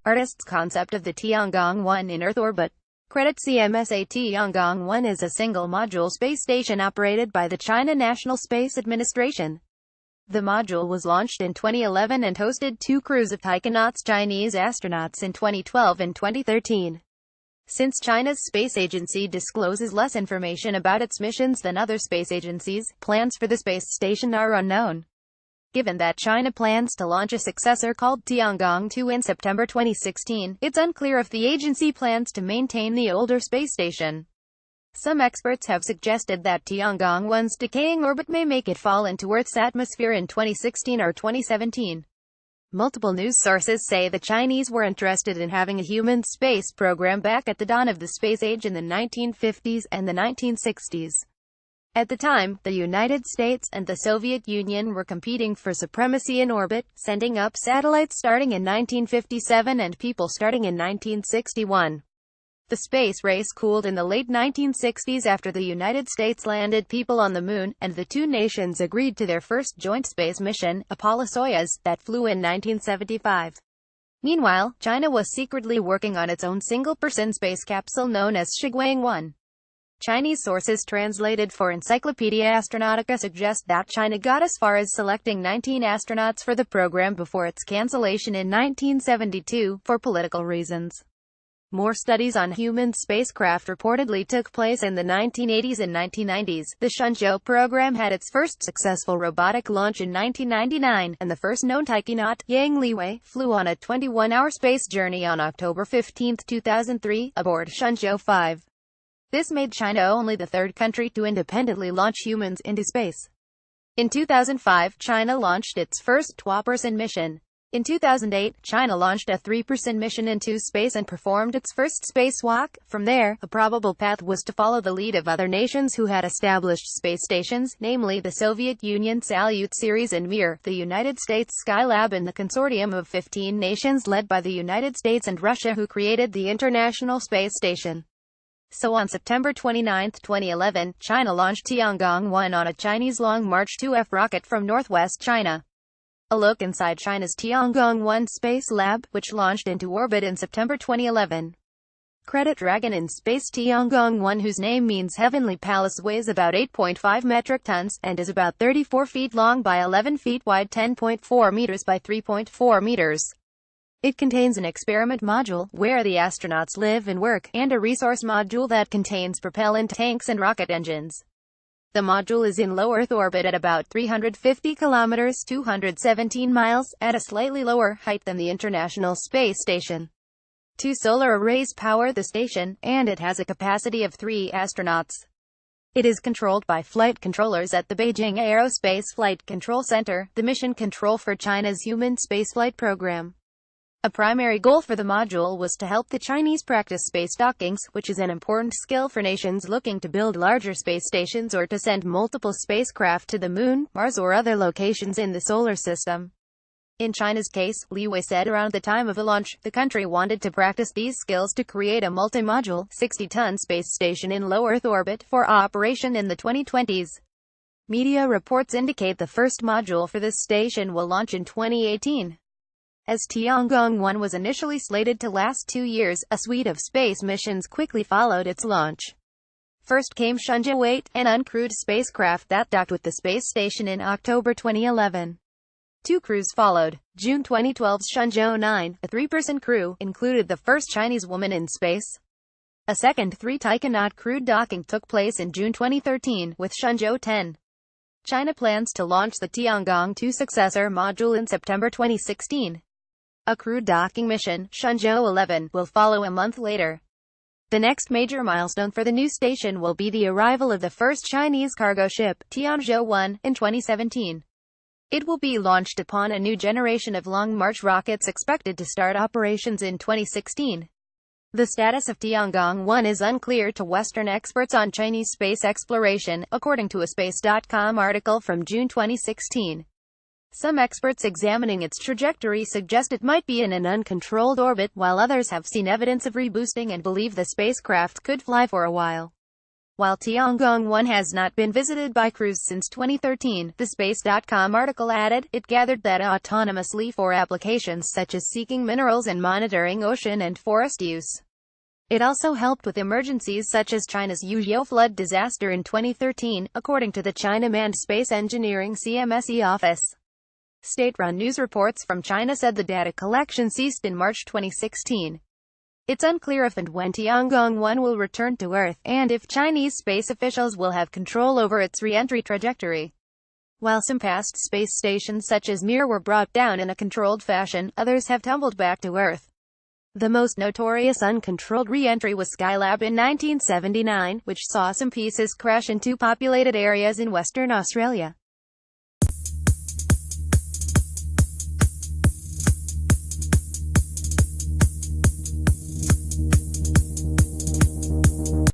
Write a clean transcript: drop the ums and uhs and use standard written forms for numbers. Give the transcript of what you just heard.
artist's concept of the Tiangong-1 in Earth orbit. Credit CMSA Tiangong-1 is a single-module space station operated by the China National Space Administration. The module was launched in 2011 and hosted 2 crews of taikonauts Chinese astronauts in 2012 and 2013. Since China's space agency discloses less information about its missions than other space agencies, plans for the space station are unknown. Given that China plans to launch a successor called Tiangong-2 in September 2016, it's unclear if the agency plans to maintain the older space station. Some experts have suggested that Tiangong-1's decaying orbit may make it fall into Earth's atmosphere in 2016 or 2017. Multiple news sources say the Chinese were interested in having a human space program back at the dawn of the space age in the 1950s and the 1960s. At the time, the United States and the Soviet Union were competing for supremacy in orbit, sending up satellites starting in 1957 and people starting in 1961. The space race cooled in the late 1960s after the United States landed people on the moon, and the two nations agreed to their first joint space mission, Apollo-Soyuz, that flew in 1975. Meanwhile, China was secretly working on its own single-person space capsule known as Tiangong-1. Chinese sources translated for Encyclopedia Astronautica suggest that China got as far as selecting 19 astronauts for the program before its cancellation in 1972, for political reasons. More studies on human spacecraft reportedly took place in the 1980s and 1990s. The Shenzhou program had its first successful robotic launch in 1999, and the first known taikonaut, Yang Liwei, flew on a 21-hour space journey on October 15, 2003, aboard Shenzhou 5. This made China only the third country to independently launch humans into space. In 2005, China launched its first 2-person mission. In 2008, China launched a 3-person mission into space and performed its first spacewalk. From there, a probable path was to follow the lead of other nations who had established space stations, namely the Soviet Union Salyut series and Mir, the United States Skylab, and the consortium of 15 nations led by the United States and Russia who created the International Space Station. So on September 29, 2011, China launched Tiangong-1 on a Chinese Long March 2F rocket from northwest China. A look inside China's Tiangong-1 Space Lab, which launched into orbit in September 2011. Credit Dragon in Space Tiangong-1, whose name means Heavenly Palace, weighs about 8.5 metric tons, and is about 34 feet long by 11 feet wide, 10.4 meters by 3.4 meters. It contains an experiment module, where the astronauts live and work, and a resource module that contains propellant tanks and rocket engines. The module is in low Earth orbit at about 350 kilometers (217 miles), at a slightly lower height than the International Space Station. 2 solar arrays power the station, and it has a capacity of 3 astronauts. It is controlled by flight controllers at the Beijing Aerospace Flight Control Center, the mission control for China's human spaceflight program. A primary goal for the module was to help the Chinese practice space dockings, which is an important skill for nations looking to build larger space stations or to send multiple spacecraft to the Moon, Mars or other locations in the solar system. In China's case, Liwei said around the time of the launch, the country wanted to practice these skills to create a multi-module, 60-ton space station in low Earth orbit for operation in the 2020s. Media reports indicate the first module for this station will launch in 2018. As Tiangong-1 was initially slated to last 2 years, a suite of space missions quickly followed its launch. First came Shenzhou 8, an uncrewed spacecraft that docked with the space station in October 2011. 2 crews followed. June 2012's Shenzhou 9, a 3-person crew, included the first Chinese woman in space. A second 3-taikonaut crewed docking took place in June 2013, with Shenzhou 10. China plans to launch the Tiangong-2 successor module in September 2016. A crewed docking mission, Shenzhou 11, will follow a month later. The next major milestone for the new station will be the arrival of the first Chinese cargo ship, Tiangong-1, in 2017. It will be launched upon a new generation of Long March rockets expected to start operations in 2016. The status of Tiangong-1 is unclear to Western experts on Chinese space exploration, according to a Space.com article from June 2016. Some experts examining its trajectory suggest it might be in an uncontrolled orbit, while others have seen evidence of reboosting and believe the spacecraft could fly for a while. While Tiangong-1 has not been visited by crews since 2013, the Space.com article added, it gathered that autonomously for applications such as seeking minerals and monitoring ocean and forest use. It also helped with emergencies such as China's Yuzhou flood disaster in 2013, according to the China Manned Space Engineering CMSE office. State-run news reports from China said the data collection ceased in March 2016. It's unclear if and when Tiangong-1 will return to Earth, and if Chinese space officials will have control over its re-entry trajectory. While some past space stations such as Mir were brought down in a controlled fashion, others have tumbled back to Earth. The most notorious uncontrolled re-entry was Skylab in 1979, which saw some pieces crash into populated areas in Western Australia.